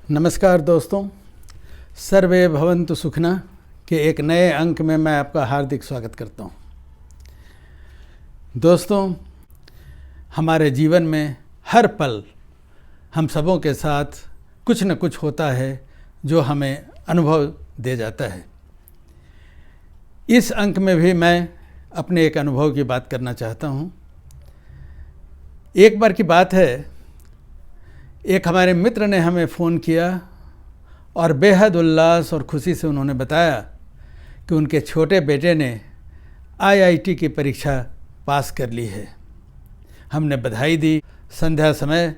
नमस्कार दोस्तों, सर्वे भवन्तु सुखिनः के एक नए अंक में मैं आपका हार्दिक स्वागत करता हूँ। दोस्तों, हमारे जीवन में हर पल हम सबों के साथ कुछ न कुछ होता है जो हमें अनुभव दे जाता है। इस अंक में भी मैं अपने एक अनुभव की बात करना चाहता हूँ। एक बार की बात है, एक हमारे मित्र ने हमें फ़ोन किया और बेहद उल्लास और खुशी से उन्होंने बताया कि उनके छोटे बेटे ने IIT की परीक्षा पास कर ली है। हमने बधाई दी। संध्या समय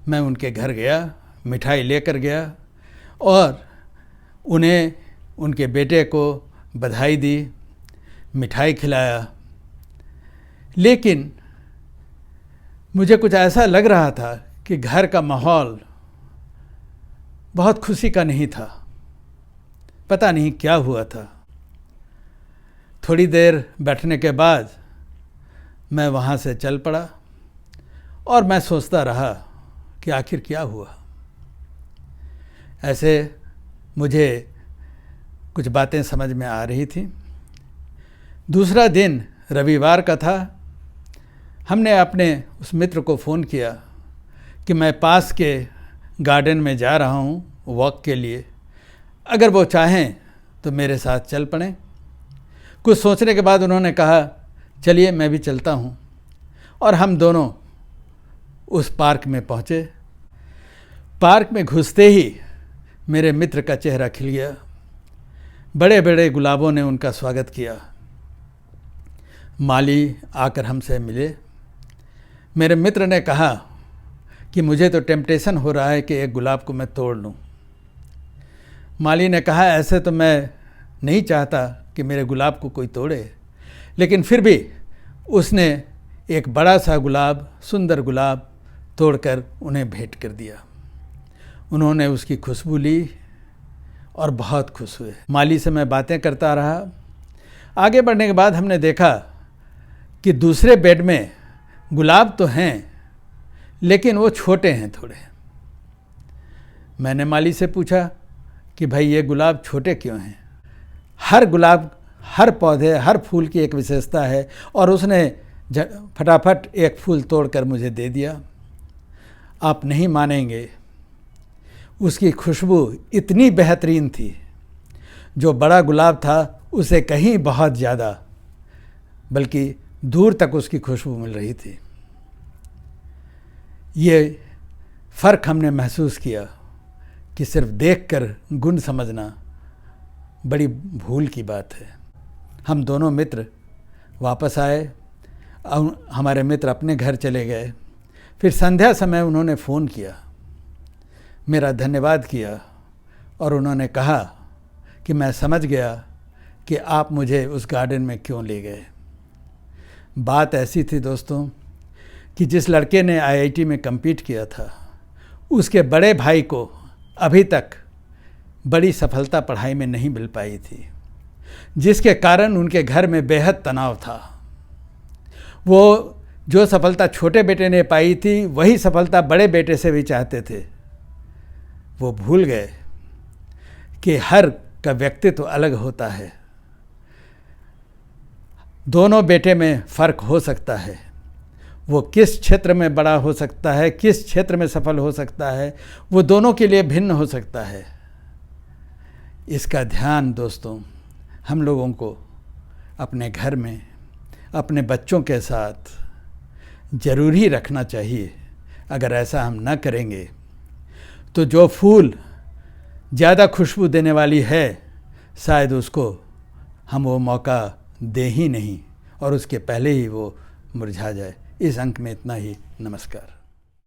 मैं उनके घर गया, मिठाई लेकर गया और उन्हें, उनके बेटे को बधाई दी, मिठाई खिलाया। लेकिन मुझे कुछ ऐसा लग रहा था कि घर का माहौल बहुत खुशी का नहीं था। पता नहीं क्या हुआ था। थोड़ी देर बैठने के बाद मैं वहाँ से चल पड़ा और मैं सोचता रहा कि आखिर क्या हुआ। ऐसे मुझे कुछ बातें समझ में आ रही थी। दूसरा दिन रविवार का था। हमने अपने उस मित्र को फ़ोन किया कि मैं पास के गार्डन में जा रहा हूँ वॉक के लिए, अगर वो चाहें तो मेरे साथ चल पड़ें। कुछ सोचने के बाद उन्होंने कहा, चलिए मैं भी चलता हूँ। और हम दोनों उस पार्क में पहुँचे। पार्क में घुसते ही मेरे मित्र का चेहरा खिल गया। बड़े बड़े गुलाबों ने उनका स्वागत किया। माली आकर हमसे मिले। मेरे मित्र ने कहा कि मुझे तो टेम्पटेशन हो रहा है कि एक गुलाब को मैं तोड़ लूँ। माली ने कहा, ऐसे तो मैं नहीं चाहता कि मेरे गुलाब को कोई तोड़े, लेकिन फिर भी उसने एक बड़ा सा गुलाब, सुंदर गुलाब तोड़कर उन्हें भेंट कर दिया। उन्होंने उसकी खुशबू ली और बहुत खुश हुए। माली से मैं बातें करता रहा। आगे बढ़ने के बाद हमने देखा कि दूसरे बेड में गुलाब तो हैं, लेकिन वो छोटे हैं थोड़े। मैंने माली से पूछा कि भाई ये गुलाब छोटे क्यों हैं? हर गुलाब, हर पौधे, हर फूल की एक विशेषता है और उसने फटाफट एक फूल तोड़कर मुझे दे दिया। आप नहीं मानेंगे, उसकी खुशबू इतनी बेहतरीन थी, जो बड़ा गुलाब था उसे कहीं बहुत ज़्यादा, बल्कि दूर तक उसकी खुशबू मिल रही थी। ये फ़र्क हमने महसूस किया कि सिर्फ देखकर गुण समझना बड़ी भूल की बात है। हम दोनों मित्र वापस आए और हमारे मित्र अपने घर चले गए। फिर संध्या समय उन्होंने फ़ोन किया, मेरा धन्यवाद किया और उन्होंने कहा कि मैं समझ गया कि आप मुझे उस गार्डन में क्यों ले गए। बात ऐसी थी दोस्तों कि जिस लड़के ने IIT में कम्पीट किया था, उसके बड़े भाई को अभी तक बड़ी सफलता पढ़ाई में नहीं मिल पाई थी, जिसके कारण उनके घर में बेहद तनाव था। वो जो सफलता छोटे बेटे ने पाई थी, वही सफलता बड़े बेटे से भी चाहते थे। वो भूल गए कि हर का व्यक्तित्व अलग होता है। दोनों बेटे में फ़र्क हो सकता है। वो किस क्षेत्र में बड़ा हो सकता है, किस क्षेत्र में सफल हो सकता है, वो दोनों के लिए भिन्न हो सकता है। इसका ध्यान दोस्तों हम लोगों को अपने घर में, अपने बच्चों के साथ ज़रूरी रखना चाहिए। अगर ऐसा हम न करेंगे तो जो फूल ज़्यादा खुशबू देने वाली है, शायद उसको हम वो मौका दे ही नहीं और उसके पहले ही वो मुरझा जाए। इस अंक में इतना ही। नमस्कार।